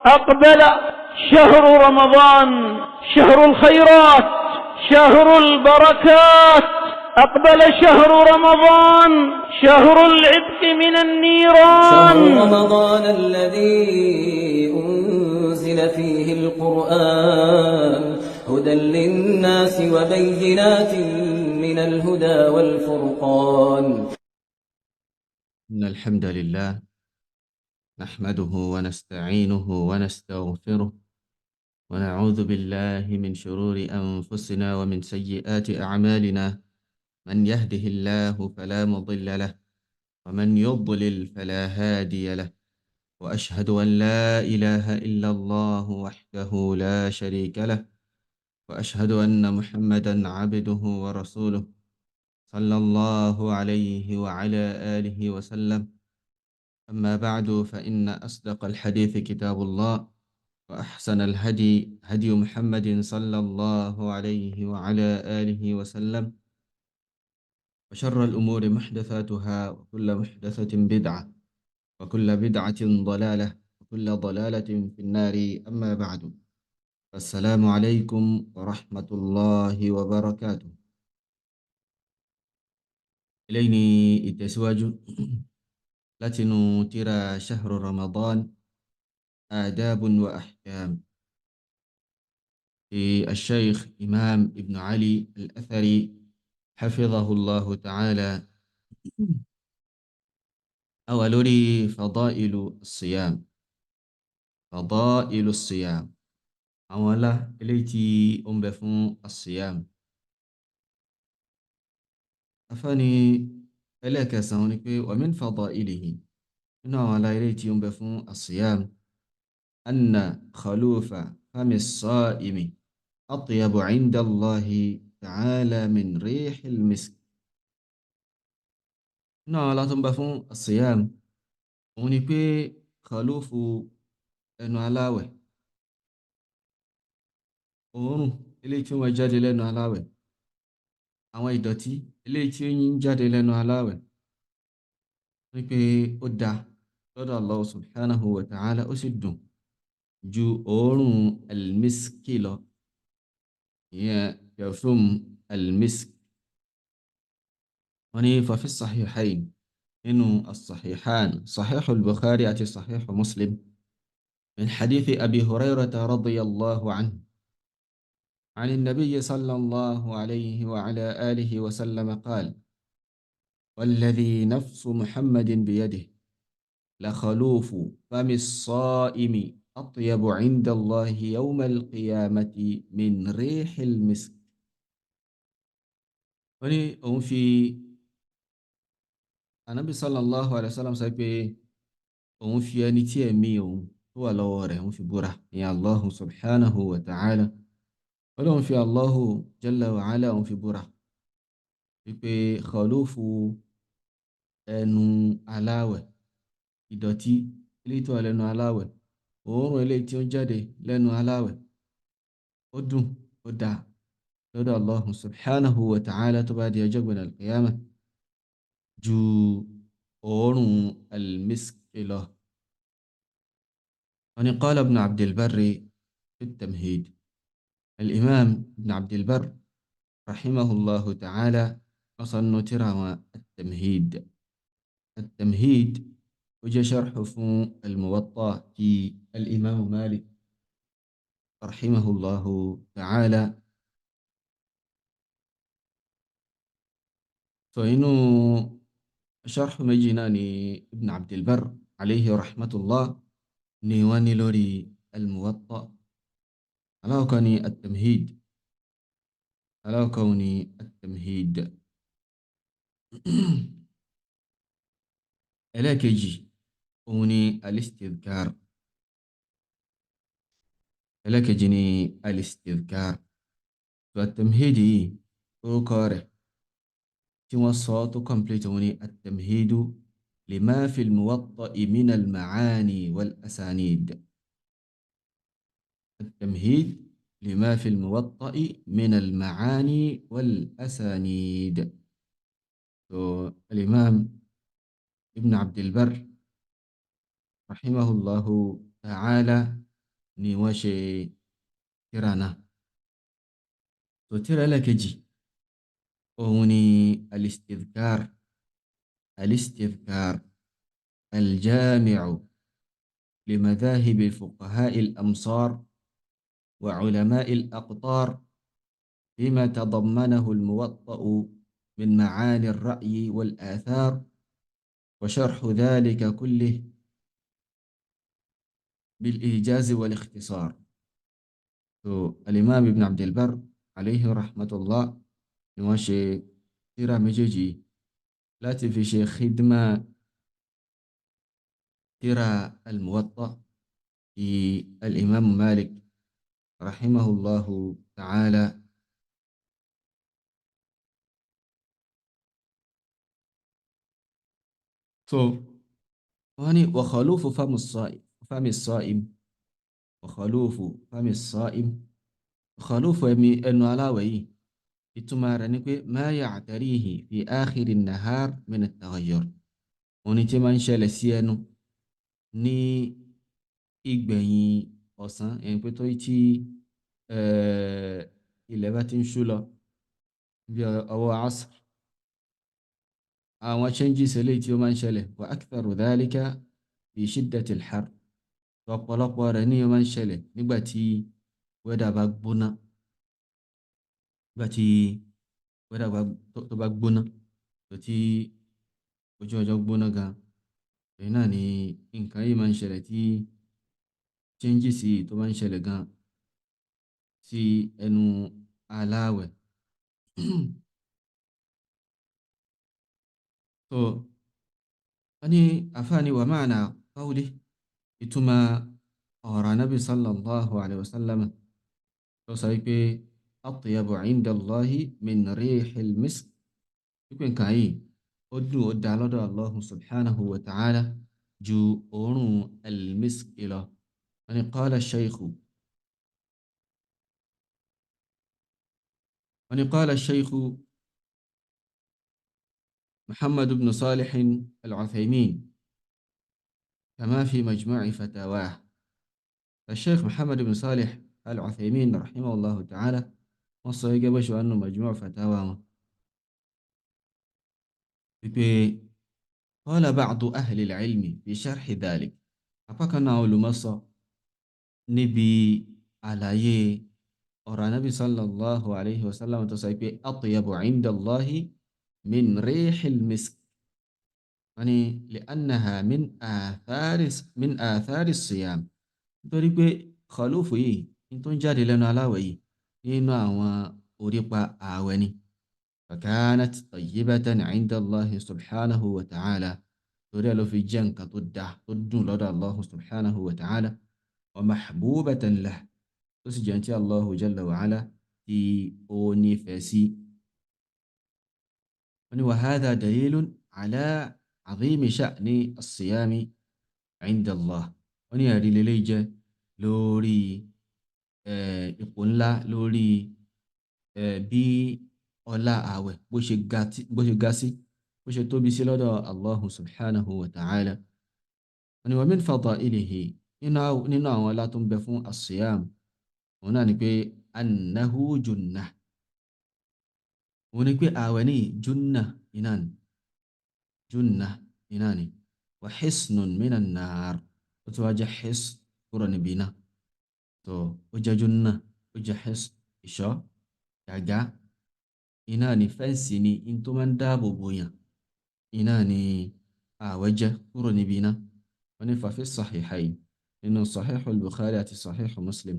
أقبل شهر رمضان، شهر الخيرات، شهر البركات. أقبل شهر رمضان، شهر العتق من شهر النيران. رمضان الذي أنزل فيه القرآن هدى للناس وبينات من الهدى والفرقان. إن الحمد لله نحمده ونستعينه ونستغفره ونعوذ بالله من شرور أنفسنا ومن سيئات أعمالنا. من يهده الله فلا مضل له ومن يضلل فلا هادي له، وأشهد أن لا إله إلا الله وحده لا شريك له، وأشهد أن محمدا عبده ورسوله صلى الله عليه وعلى آله وسلم. أما بعد، فإن أصدق الحديث كتاب الله، وأحسن الهدي هدي محمد صلى الله عليه وعلى آله وسلم، وشر الأمور محدثاتها، وكل محدثة بدعة، وكل بدعة ضلالة، وكل ضلالة في النار. أما بعد، السلام عليكم ورحمة الله وبركاته. إليني التسواج لتن ترى شهر رمضان آداب وأحكام، الشيخ إمام ابن علي الأثري حفظه الله تعالى. أول لي فضائل الصيام. فضائل الصيام أولا إليتي أمبفون الصيام أفاني إليك سونيك. ومن فضائله إنه على إليتي أمبفون الصيام أن خلوف فم الصائم أطيب عند الله تعالى من ريح المسك. náà la tún bá fún asiyam, òun ni pé khalofu ẹnu aláwẹ̀, òórùn eléyìí tí ó máa jáde lẹ́nu aláwẹ̀, àwọn ìdọ̀tí eléyìí tí ó ń jáde lẹ́nu aláwẹ̀, ní pé ó dáa lọ́dọ̀ Allah subhanahu wa ta'ala, ó sì dùn ju òórùn almiski lọ, ìyẹn perfume almisk. wọ́n ní fa fi sahihayn, nínú as-sahihan, sahihu al-Bukhari àti sahihu Muslim, من حديث أبي هريرة رضي الله عنه عن النبي صلى الله عليه وعلى آله وسلم قال: والذي نفس محمد بيده لخلوف فم الصائم أطيب عند الله يوم القيامة من ريح المسك. وني أم في النبي صلى الله عليه وسلم سيقول أم في أنتي أمي هو لور أم في برا يا الله سبحانه وتعالى. Ọlọ́run fi Allahu Jalla wa Ala òun fi búra wípé khulufu ẹnu aláwẹ̀, ìdọ̀tí eléyìí tó wà lẹ́nu aláwẹ̀, òórùn eléyìí tí ó jáde lẹ́nu aláwẹ̀, ó dùn, ó dáa lọ́dọ̀ Allahu subhanahu wa ta'ala tó bá di ọjọ́ gbẹ̀dẹ̀ al-qiyamah ju òórùn al-misk lọ. wọ́n ní qala ibn Abdil Barri fi at-Tamhid. الإمام ابن عبد البر رحمه الله تعالى أصل ترى التمهيد. التمهيد وجه شرح فون الموطأ في الإمام مالك رحمه الله تعالى. فإنه شرح مجناني ابن عبد البر عليه رحمة الله نيواني لوري الموطأ على كوني التمهيد، على كوني التمهيد. ẹlẹ́ẹ̀kejì òun ni alistidhkar. ẹlẹ́ẹ̀kejì ni alistidhkar. tó at-tamhidi yìí orúkọ rẹ̀ tí wọ́n sọ tó complete òun ni at-tamhidu lima fi al-muwatta'i min al-ma'ani wal-asanid. التمهيد لما في الموطأ من المعاني والأسانيد. الإمام ابن عبد البر رحمه الله تعالى ni wọ́n ṣe tírà náà. So tírà ẹlẹ́kejì òun ni al-istidhkar al-istidhkar al-jami'u limadhahib fuqaha al-amsar wa ulama al-aqtar bima tadammanahu al-muwatta'u min ma'ani ar-ra'yi wal-athar wa sharhu dhalika kullih bil-ijaz wal-ikhtisar. So al-imam ibn Abd al-Barr alayhi rahmatullah ni wọ́n ṣe tírà méjèèjì láti fi ṣe khidma tírà al-Muwatta ti al-imam Malik rahimahullahu ta'ala. So wọ́n ní wa khalufu fami as-sa'im wa khalufu fami as-sa'im khalufu ẹnu aláwẹ̀ yìí ìtumọ̀ rẹ̀ ni pé ma ya'tarihi fi akhiri an-nahar min at-taghayyur, òun ni tí máa ń ṣẹlẹ̀ sí ẹnu ní ìgbẹ̀yìn ọ̀sán, ẹni pé tó tí ilẹ̀ bá ti ń ṣú lọ bí ọwọ́ asr, àwọn changes eléyìí tí ó máa ń ṣẹlẹ̀ wa aktharu dhalika fi shiddati al-har, ọ̀pọ̀lọpọ̀ rẹ̀ ní ó máa ń ṣẹlẹ̀ nígbà tí wẹ́dà bá gbóná, nígbà tí wẹ́dà tó bá gbóná, tó tí ojú ọjọ́ gbóná gan, èyí náà ni nǹkan yìí máa ń ṣẹlẹ̀, tí changes yìí tó máa ń ṣẹlẹ̀ gan sí ẹnu aláwẹ̀. So wọ́n ní àfáàní wa ma'na qawli, ìtumọ̀ ọ̀rọ̀ Ànábì sallallahu alayhi wa sallam tó sọ wípé atyabu inda Allahi min rihil misk, wípé nǹkan yìí ó dùn ó dá lọ́dọ̀ Allah subhanahu wa ta'ala ju òórùn al-misk lọ. wọ́n ní qala shaykhu محمد بن صالح العثيمين كما في مجموع فتاواه. الشيخ محمد بن صالح العثيمين رحمه الله تعالى وصى بشو أنه مجموع فتاواه. قال بعض أهل العلم في شرح ذلك، أفكنا علماء نبي على أرى النبي صلى الله عليه وسلم تصيب أطيب عند الله من ريح المسك، يعني لأنها من آثار الصيام، nítorí pé khalofu yìí ní tó ń jáde lẹ́nu aláwẹ̀ yìí nínú àwọn orípa ààwẹ̀ ni. fakanat tayyibatan inda Allahi subhanahu wa ta'ala, torí ẹ̀ ló fi jẹ́ nǹkan tó dá tó dùn lọ́dọ̀ Allahu subhanahu wa ta'ala, wa mahbubatan lah, tó sì jẹ́ tí Allahu jalla wa ala tí ó nífẹ̀ẹ́ sí. wa hadha dalilun ala azimi sha'ni as-siyami inda Allah, wọ́n ní ẹ̀rí lélẹ́yìí jẹ́ lórí ipò ńlá, lórí bí ọlá ààwẹ̀ bó ṣe ga sí, bó ṣe tóbi sí lọ́dọ̀ Allahu subhanahu wa ta'ala. wọ́n ní wa min fadailihi, nínú àwọn ọlá tó ń bẹ fún as-siyam, òun náà ni pé annahu junnah, òun ni pé ààwẹ̀ ní junnah ni wa hisnun minan nar, ó tún wá jẹ́ his kúrò níbi iná. tó ó jẹ́ junnah, ó jẹ́ his ìṣọ́, gàgá iná ni, fẹ́ǹsì ni, in tó máa ń dáàbò bò yàn, iná ni ààwẹ̀ jẹ́ kúrò níbi iná. wọ́n ní fa fi sahihayn, nínú sahih al-Bukhari àti sahih Muslim,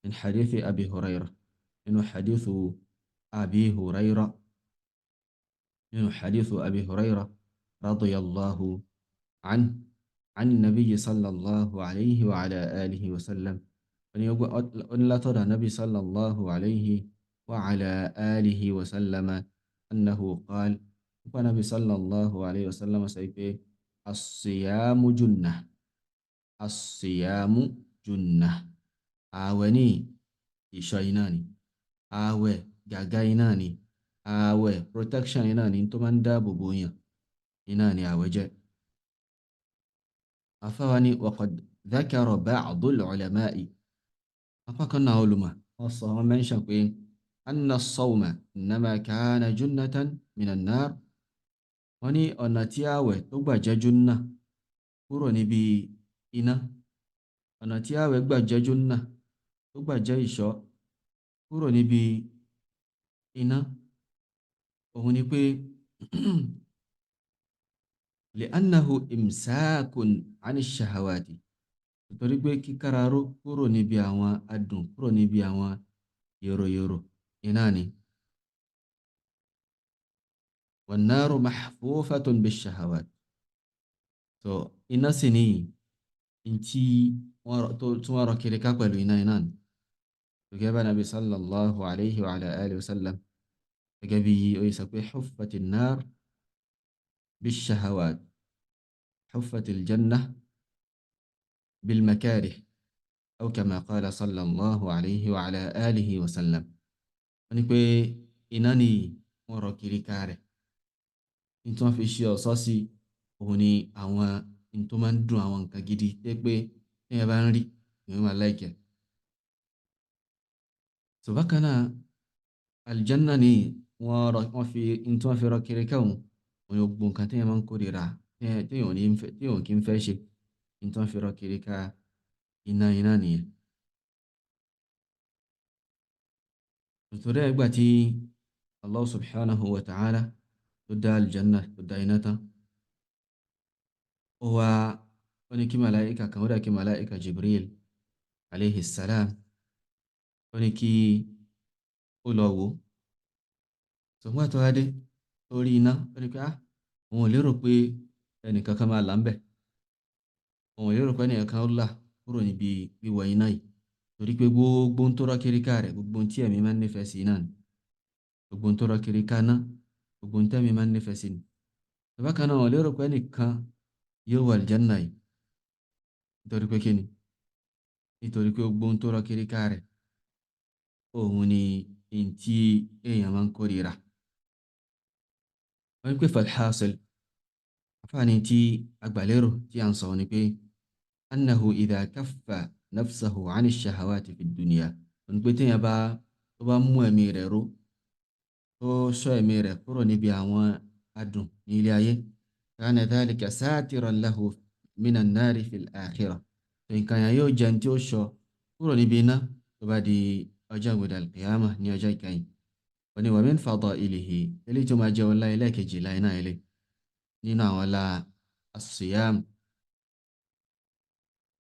min hadithi Abi Hurairah, nínú hadithu Abi Hurairah, nínú hadithu Abi Hurairah radiyallahu anhu عن النبي صلى الله عليه وعلى آله وسلم، أن لا ترى النبي صلى الله عليه وعلى آله وسلم أنه قال، النبي صلى الله عليه وسلم سيقول الصيام جنة، الصيام جنة، آوني إشايناني، آوة جاجايناني، آوة protection إناني، انتو من دابو بويا إناني آوة. أفواني وقد ذكر بعض العلماء apá kan náà olùmọ̀ wọ́n sọ wọ́n mention pé anna as-sawma innama kana junnatan minan nar. wọ́n ní ọ̀nà tí ààwẹ̀ tó gbà jẹ́ júnnà kúrò níbi iná, ọ̀nà tí ààwẹ̀ gbà jẹ́ júnnà tó gbà jẹ́ ìṣọ́ kúrò níbi iná, òun ni pé li'annahu imsakun 'ani ash-shahawati, nítorí pé kíkáraró kúrò níbi àwọn adùn, kúrò níbi àwọn yòròyòrò iná ni. wan-naru mahfufatun bish-shahawat. so iná sì ní ntí tí wọ́n rọ kiri ká pẹ̀lú iná iná ni. gẹ́gẹ́ bá Nabi sallallahu alayhi wa ala alihi wa sallam gẹ́gẹ́ bí ó yẹ sọ pé huffatin nar bish-shahawat huffatil jannah bil makarih aw kama qala sallallahu alayhi wa ala alihi wa sallam. wọ́n ní pé iná ni wọ́n rọ kiri ká rẹ̀, ní tí wọ́n fi ṣe ọ̀ṣọ́ sí òun ni àwọn ní tó máa ń dùn, àwọn nǹkan gidi tẹ́ pé tí ẹ bá ń rí ìwé máa láìkẹ́. so bákan náà aljanna ni wọ́n fi ní tí wọ́n fi rọ kiri ká òun ni gbogbo nǹkan tí ẹ máa ń kórìíra tí èèyàn kì í fẹ́ ṣe, ní tí wọ́n fi rọ kiri ká iná nìyẹn. nítorí ẹgbà tí Allah subhanahu wa ta'ala tó dá aljanna tó dá iná tán, ó ní kí màláìka kan, ó dà kí màláìka Jibril alayhi salam, ó ní kí ó lọ wò. ṣùgbọ́n tó wá dé orí iná, ó ní pé òun ò lérò pé ẹnìkan kan máa là ń bẹ̀, òun ò lérò pé ẹnìkan kan ó là kúrò níbi wíwọ iná yìí, torí pé gbogbo ń tó rọ́ kiri ká rẹ̀, gbogbo tí ẹ̀mí máa ń nífẹ̀ẹ́ sí náà ni, gbogbo ń tó rọ́ kiri ká náà, gbogbo tí ẹ̀mí máa ń nífẹ̀ẹ́ sí ni. bákan náà ò lérò pé ẹnìkan yóò wọ aljanna yìí, nítorí pé kíni, nítorí pé gbogbo ń tó rọ́ kiri ká rẹ̀ òun ni tí èèyàn máa ń kórìíra. wọ́n ní pé falhasil, àfáàní tí agbàlérò tí a ń sọ ni pé annahu idha kaffa nafsahu 'ani ash-shahawati fi dunya, wọ́n ní pé téèyàn tó bá mú ẹ̀mí rẹ̀ ró, tó ṣọ́ ẹ̀mí rẹ̀ kúrò níbi àwọn adùn ní ilé ayé, kana dhalika satiran lahu minan nari fil akhirah, nǹkan yẹn yóò jẹun tí ó ṣọ́ kúrò níbi iná tó bá di ọjọ́ ìgbéda al-qiyamah, ní ọjọ́ ìkẹyìn. wọ́n ní wa min fadailihi, eléyìí tó máa jẹ́ ọlá ẹlẹ́ẹ̀kejì láì náà ilé nínú àwọn ọlá as-siyam,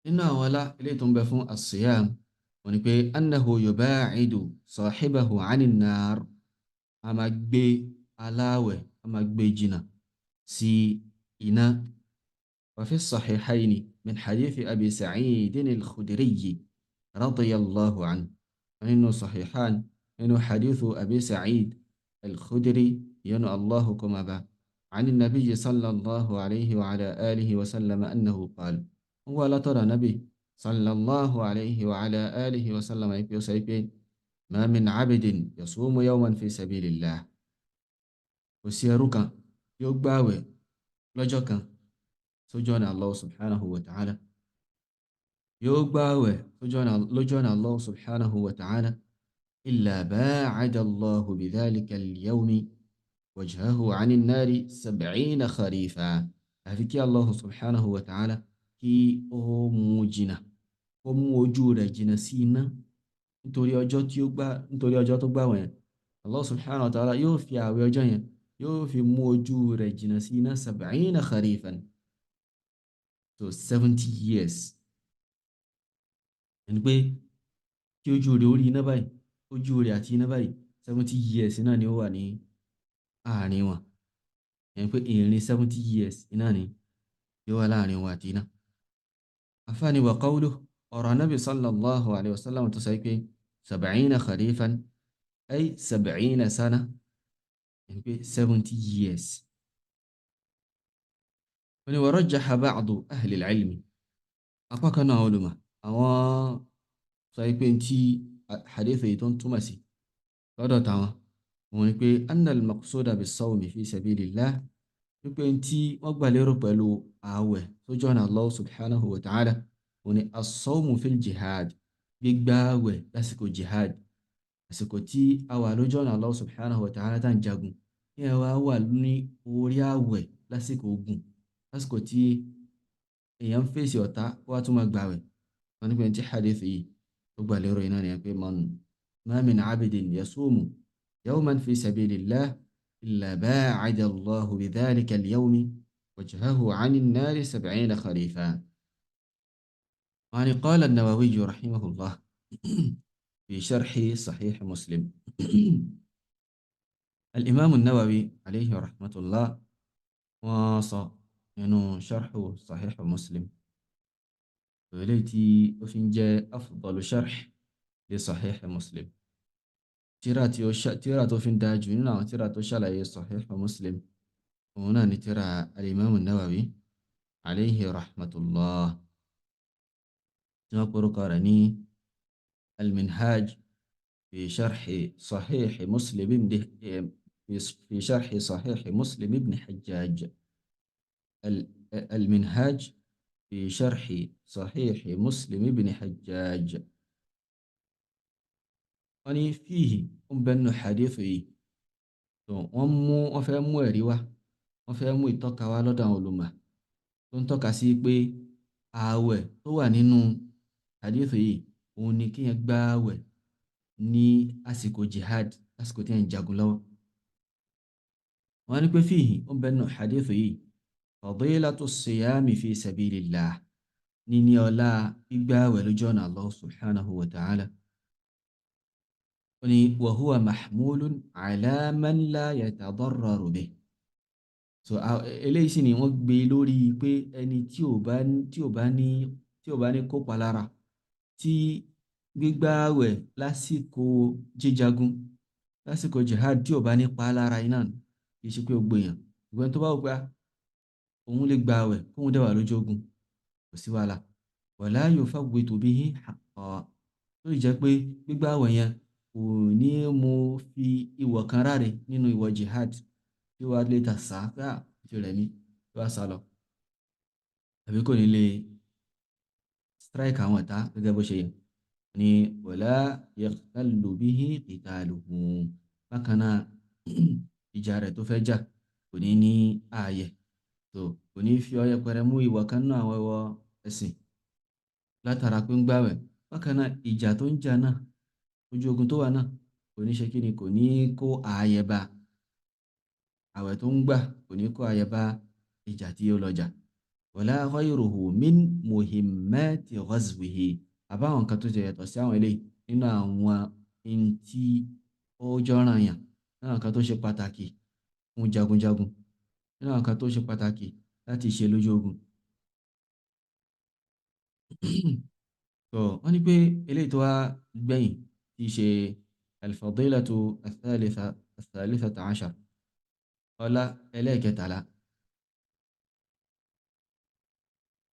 nínú àwọn ọlá eléyìí tó ń bẹ fún as-siyam, wọ́n ní pé annahu yuba'idu sahibahu 'ani an-nar, a máa gbé aláwẹ̀, a máa gbé jìnnà sí iná. wa fi as-sahihayni min hadithi abi sa'idin al-khudriyyi radiyallahu anhu, nínú sahihan nínú hadithu abi sa'id al-khudri yanu allahu kuma ba, عن النبي صلى الله عليه وعلى آله وسلم أنه قال، هو لا ترى نبي صلى الله عليه وعلى آله وسلم يقول ما من عبد يصوم يوما في سبيل الله، وسيرك يقباوي لجوك سجون الله سبحانه وتعالى، يقباوي لجون الله سبحانه وتعالى إلا باعد الله بذلك اليوم وجهه عن النار 70 خريفا. àfi kí Allah subhanahu wa ta'ala kí ó mú jìnnà, ó mú ojú rẹ̀ jìnnà sí iná nítorí ọjọ́ tó gbà wọ̀nyẹn. Allah subhanahu wa ta'ala yóò fi àwẹ̀ ọjọ́ yẹn yóò fi mú ojú rẹ̀ jìnnà sí iná 70 kharifan, so 70 years. ẹni pé kí ojú rẹ̀ orí iná báyìí, ojú rẹ̀ àti iná báyìí 70 years náà ni ó wà ní àárín wọn. ẹni pé ìrìn 70 years iná ni yóò wà láàrin wọn àti iná. afáàní wa qawluhu, ọ̀rọ̀ anábì sallallahu alayhi wa sallam tó sọ pé 70 kharifan ay 70 sana, ẹni pé 70 years. wọ́n ni wa rajjaha ba'du ahli al-ilmi, apá kan náà olùmọ̀ àwọn sọ pé tí hadith yìí tó ń túmọ̀ sí lọ́dọ̀ táwọn wọ́n ní pé annal maqsuda bis-sawmi fi sabilillah, wípé tí wọ́n gbà lérò pẹ̀lú ààwẹ̀ sójú ọ̀nà Allah subhanahu wa ta'ala, wọ́n ní as-sawmu fil jihad, gbígbààwẹ̀ lásìkò jihad, àsìkò tí a wà lójú ọ̀nà Allah subhanahu wa ta'ala tá ń jagun, kí ẹ wá wà ní orí àwẹ̀ lásìkò ogun, lásìkò tí èèyàn ń fèsì ọ̀tá wá tún máa gbààwẹ̀. Wọ́n ní pé tí hadith yìí ó gbà lérò iná ni pé ma min abidin yasumu yawman fi sabilillah illa ba'ada Allahu bidhalika al-yawmi wajhahu 'ani an-nari 70 kharifa. وعن قال النووي رحمه الله في شرح صحيح مسلم. الإمام النووي عليه رحمة الله وصى إنه شرح صحيح مسلم والتي وفين أفضل شرح لصحيح مسلم. تيرات وفين داجونا تيرات شلعي صحيح مسلم هنا نترى الإمام النووي عليه رحمة الله نقول قرني المنهاج في شرح صحيح مسلم في شرح صحيح مسلم ابن حجاج. المنهاج في شرح صحيح مسلم ابن حجاج. وني فيه بأنه حديثي wọ́n fẹ́ mú ẹ̀rí wá, wọ́n fẹ́ mú ìtọ́ka wá lọ́dọ̀ àwọn olùmọ̀ tó ń tọ́ka sí pé ààwẹ̀ tó wà nínú hadith yìí òun ni kíyàn gba ààwẹ̀ ní àsìkò jihad, lásìkò tí yàn jagun lọ́wọ́. wọ́n ní pé fíhì ó ń bẹ nínú hadith yìí fadilatu siyami fi sabilillah, níní ọlá gbígba ààwẹ̀ lójú ọ̀nà Allah subhanahu wa ta'ala. wọ́n ní wa huwa mahmulun ala man la yatadarraru bih. So eléyìí sì ni wọ́n gbé lórí pé ẹni tí ò bá ní kópa lára tí gbígbààwẹ̀ lásìkò jíjagun, lásìkò jihad tí ò bá ní pa lára iná kì í ṣe pé ó gbèyàn. ìgbọ́n tó bá wù pé òun lè gbààwẹ̀ kóun dẹ̀ wà lójú ogun kò sí wàhálà. wala yufawwitu bihi haqqa, tó lè jẹ́ pé gbígbààwẹ̀ yẹn kò ní mú fi ìwọ̀ kan ráre nínú ìwọ̀ jihad tí wàá lè tà sá pé ti rẹ̀ mí tí wàá sá lọ, àbí kò ní lè strike àwọn ọ̀tá gẹ́gẹ́ bó ṣe yẹ. ni wala yaqtallu bihi qitaluhu, bákan náà ìjà rẹ̀ tó fẹ́ jà kò ní ní ààyè, tó kò ní fi ọyẹ pẹrẹ mú ìwọ̀ kan náà àwọn ìwọ̀ ẹ̀sìn látara pé ń gbààwẹ̀. bákan náà ìjà tó ń jà náà, ojú ogun tó wà náà kò ní ṣe kí ni, kò ní kó ààyè bá àwẹ̀ tó ń gbà, kò ní kó ààyè bá ìjà tí ó lọ jà. wala ghayruhu min muhimmati ghazwihi, àbáwọn nǹkan tó jẹ yàtọ̀ sí àwọn eléyìí nínú àwọn in tí ó jọ́ràn yàn, nínú àwọn nǹkan tó ṣe pàtàkì fún jagunjagun, nínú àwọn nǹkan tó ṣe pàtàkì láti ṣe lójú ogun. so wọ́n ní pé eléyìí tó wá gbẹ̀yìn tí ṣe al-fadilatu ath-thalithata ashar, ọlá ẹlẹ́ẹ̀kẹtàlá.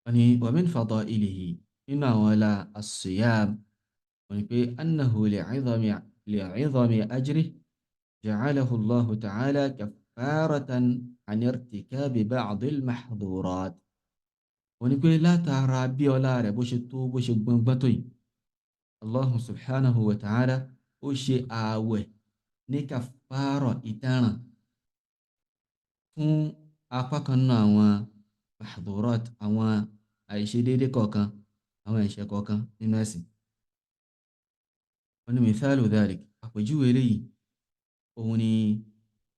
wọ́n ní wa min fadailihi, nínú àwọn ọlá as-siyam, wọ́n ní pé annahu li'idhami ajrihi ja'alahu Allahu ta'ala kaffaratan 'an irtikabi ba'd al-mahdhurat. wọ́n ní pé látara bí ọlá rẹ̀ bó ṣe tó, bó ṣe gbọngbọ́n tó yìí, Allahu subhanahu wa ta'ala ó ṣe ààwẹ̀ ní kàfàrà ìtanràn fún apá kan náà àwọn mahdhurat, àwọn àìṣedéédé kọ̀ọ̀kan, àwọn ẹ̀ṣẹ̀ kọ̀ọ̀kan nínú ẹ̀sìn. wọ́n ní mithalu dhalik, àpèjúwe eléyìí òun ni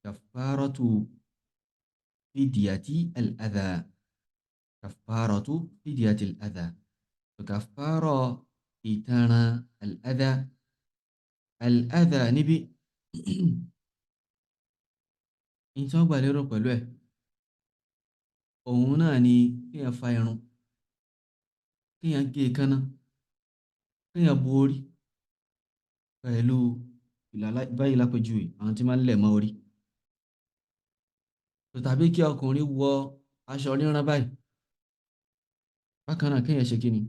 kàfàratu fidyati al-adha, kàfàratu fidyati al-adha, kàfàrà ìtanràn al-adha. al-adha níbi in tí wọ́n gbà lérò pẹ̀lú ẹ̀ òun náà ni kíyàn fa irun, kíyàn gé èékánná, kíyàn bo orí pẹ̀lú báyìí lápèjúwe àwọn tí máa ń lẹ̀ mọ́ orí, tàbí kí ọkùnrin wọ aṣọ ríran báyìí. bákan náà kíyàn ṣe kíni,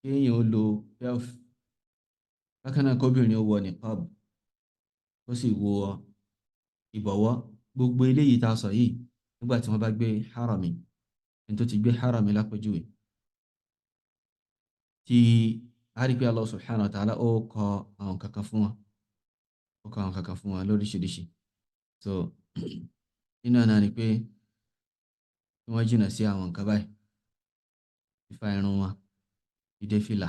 kíyàn ó lo pelf, bákan náà kóbìnrin ó wọ niqab, ó sì wọ ìbọ̀wọ́. gbogbo eléyìí tá a sọ yìí nígbà tí wọ́n bá gbé harami, ẹni tó ti gbé harami lápèjúwe tí a rí pé Allah subhanahu wa ta'ala ó kọ àwọn kankan fún wọn, ó kọ àwọn kankan fún wọn lóríṣiríṣi. So nínú àná ni pé kí wọ́n jìnnà sí àwọn nǹkan báyìí, fífa irun wọn, dídé fìlà,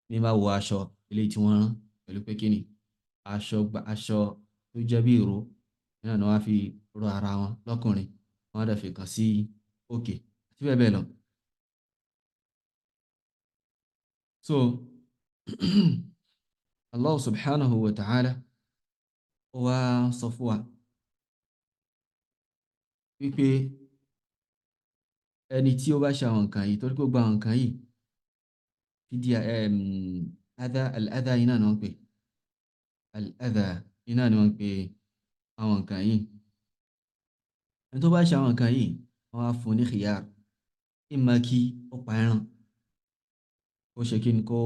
ní máa wọ aṣọ eléyìí tí wọ́n rán pẹ̀lú pé kíni aṣọ tó jẹ́ bí ìró náà ni wọ́n á fi ró ara wọn lọ́kùnrin, wọ́n á dẹ̀ fi kàn sí òkè àti bẹ́ẹ̀ bẹ́ẹ̀ lọ. So Allah subhanahu wa ta'ala ó wá sọ fún wa wípé ẹni tí ó bá ṣe àwọn nǹkan yìí, torí pé ó gba àwọn nǹkan yìí fídíà al-adha iná ni wọ́n pè al-adha iná ni wọ́n pè àwọn nǹkan yìí. ẹni tó bá ṣe àwọn nǹkan yìí wọ́n á fún ní khiyar, ìmọ̀ kí ó pa ẹran, ó ṣe kí ni kó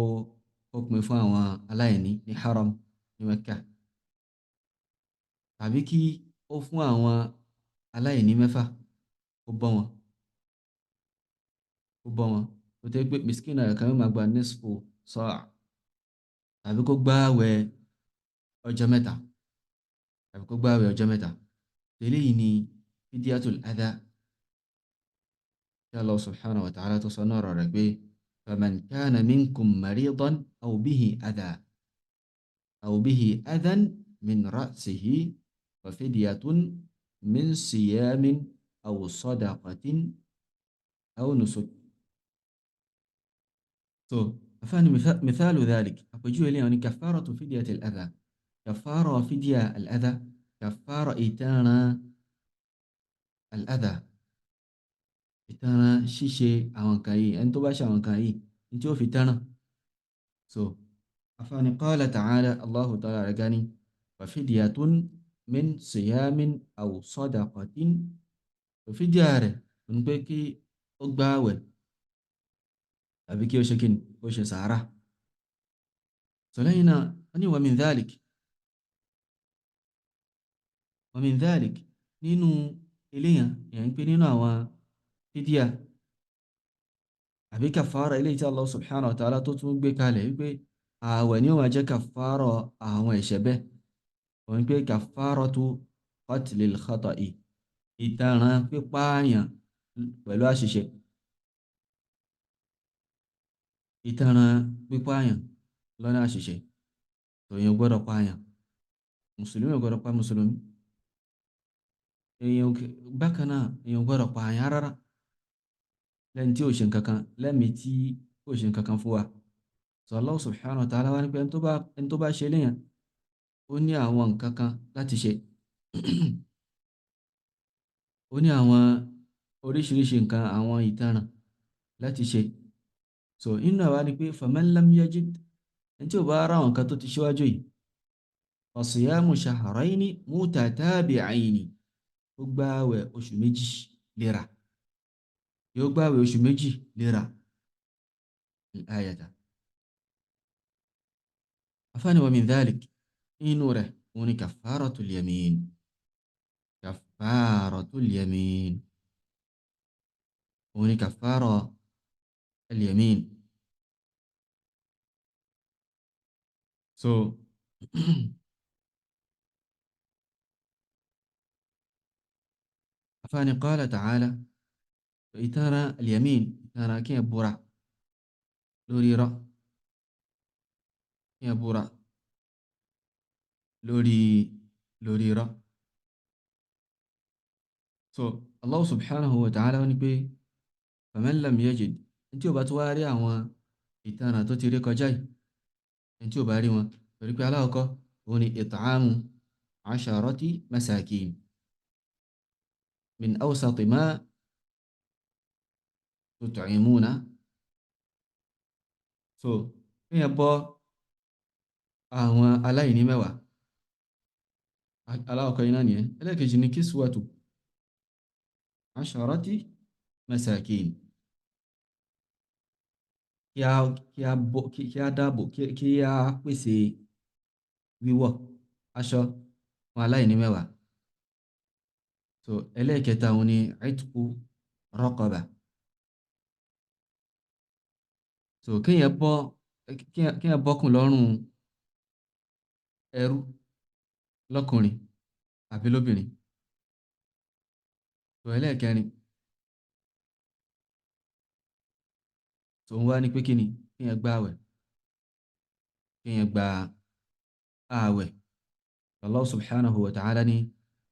pín fún àwọn aláìní ní haram ní Mẹ́kà, tàbí kí ó fún àwọn aláìní 6 ó bọ́ wọn, ó tẹ́ pé miskina kan yóò máa gba nisfu sa'a, tàbí kó gbààwẹ̀ ọjọ́ 3, eléyìí ni fidyatul adha tí Allah subhanahu wa ta'ala tó sọ náà rẹ̀ pé faman kana minkum maridan aw bihi adhan min ra'sihi fa fidyatun min siyamin aw sadaqatin aw nusuk. So afáàní mithalu dhalik, àpèjúwe eléyìí ni kafaratu fidyatil adha, kafara fidya al-adha, kafara ìtanràn al-adha, ìtanràn ṣíṣe àwọn nǹkan yìí, ẹni tó bá ṣe àwọn nǹkan yìí ní tí ó fi tanràn. So afáàní qala ta'ala, Allahu ta'ala rẹ̀ gani wa fidyatun min siyamin aw sadaqatin, fídíà rẹ̀ ń pé kí ó gbààwẹ̀ tàbí kí ó ṣe kí ó ṣe sàárà. So lẹ́yìn náà wọ́n ní wa min dhalik nínú eléyàn èyàn ń pè nínú àwọn fídíà àbí kàfàrà eléyìí tí Allah subhanahu wa ta'ala tó tún gbé kalẹ̀ wípé ààwẹ̀ ni ó máa jẹ́ kàfàrà àwọn ẹ̀ṣẹ̀ bẹ́ẹ̀, wọ́n pé kàfàratu qatlil khata'i, ìtanràn pípààyàn pẹ̀lú àṣìṣe, ìtanràn pípààyàn lọ́nà àṣìṣe. èèyàn gbọ́dọ̀ pààyàn, mùsùlùmí ò gbọ́dọ̀ pa mùsùlùmí, èèyàn bákan náà èèyàn gbọ́dọ̀ pààyàn rárá lẹ́ni tí ò ṣe nǹkankan, lẹ́mìí tí ò ṣe nǹkankan fún wa. So Allah subhanahu wa ta'ala wá ní pé ẹni tó bá ṣe léyàn ó ní àwọn nǹkan kan láti ṣe ó ní àwọn oríṣiríṣi nǹkan, àwọn ìtanràn láti ṣe. So inú àwa ni pé faman lam yajid, ẹni tí ò bá ra àwọn nǹkan tó ti ṣíwájú yìí, fa siyamu shahrayni mutatabi'ayni, ó gbààwẹ̀ oṣù 2 léra, yóò gbààwẹ̀ oṣù 2 léra. al-ayata afáàní wa min dhalik, inú rẹ̀ òun ni kafaratul yamin, òun ni kafara al-yamin. So afáàní qala ta'ala, ìtara al-yamin, ìtara kí ẹ búra lórí irọ́, kí ẹ búra lórí irọ́. So Allah subhanahu wa ta'ala ní pé faman lam yajid, ẹni tí ó bá tó wá rí àwọn ìtara tó ti rí kọjá yìí, ẹni tí ó bá rí wọn, torí pé aláwọ̀kọ́ òun ni it'amu 'asharati masakin min awsati ma tut'imuna. So kéèyàn bọ́ àwọn aláìní 10, aláwọ̀kọ́ iná nìyẹn. ẹlẹ́kejì ni kiswatu 'asharati masakin, kí a dáàbò, kí a pèsè wíwọ̀ aṣọ fún aláìní 10. So ẹlẹ́kẹta òun ni itqu raqaba. so kéèyàn bọ́kùn lọ́rùn ẹrú lọ́kùnrin àbí lóbìnrin. So ẹlẹ́ẹ̀kẹrin tó ń wá ní pé kíni kéèyàn gba àwẹ̀, kéèyàn gba àwẹ̀. Allah subhanahu wa ta'ala ní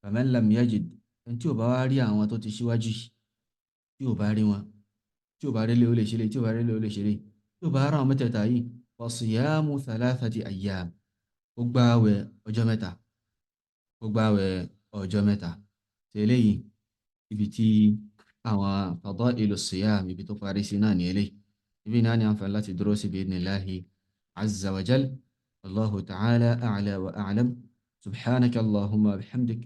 faman lam yajid, ẹni tí ò bá wá rí àwọn tó ti ṣíwájú yìí, tí ò bá rí wọn, tí ò bá rí lé ó lè ṣe lé, tí ò bá rí lé ó lè ṣe lé, tí ò bá rá àwọn mẹ́tẹ̀ẹ̀ta yìí, fa siyamu thalathati ayyam, ó gba àwẹ̀ ọjọ́ mẹ́ta, ó gba àwẹ̀ ọjọ́ mẹ́ta. Ṣé eléyìí ibi tí àwọn fadailu siyam ibi tó parí sí náà ní eléyìí. Ibi náà ni àǹfààní láti dúró sí bi'idhnillahi azza wa jal. Allahu ta'ala a'la wa a'lam. Subhanaka Allahumma wa bihamdik.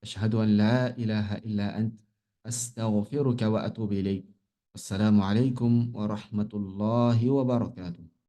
Ashhadu an la ilaha illa ant. Astaghfiruka wa atubu ilayk. Assalamu alaikum wa rahmatullahi wa barakatuh.